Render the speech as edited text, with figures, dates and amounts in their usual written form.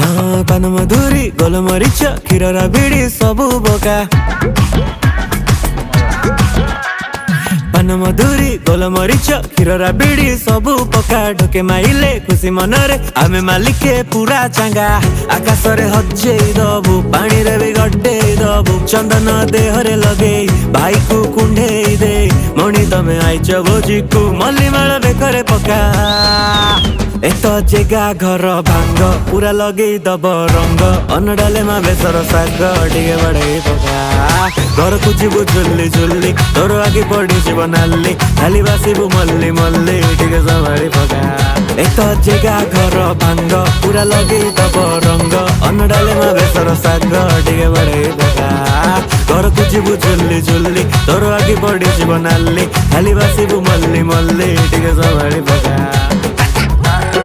हाँ पान मधुरी गोलमरीच क्षीर बिड़ी सबू बोका पान मधुरी गोलमरीच क्षीर बिड़ी सबू पका ढोके माइले खुशी मनरे आमे मालिके पूरा चांगा आकाश रे हजेई दबु पानी रे भी गड्डेई दबु चंदन देहरे लगे भाई को कुंडेई दे मणि तमे आइच भोजी को मल्ली माल बेकरे पका एत जेगा घर भांग पूरा लगे दब रंग अनडाले मा बेसर साग टिके बड़े पका घर को जीवु झुल्ली झुल्ली तोर आगे पड़ी जीव नाली खाली बासिबु मल्ली मल्ली टिके संभाली पका एत जेगा घर भांग पूरा लगे दब रंग अनडाले मा बेसर साग टिके बड़े पका घर को जीवु झुल्ली झुल्ली तोर आगे पड़ी जीव नाली खाली बासिबु मल्ली मल्ली टिके संभाली पका।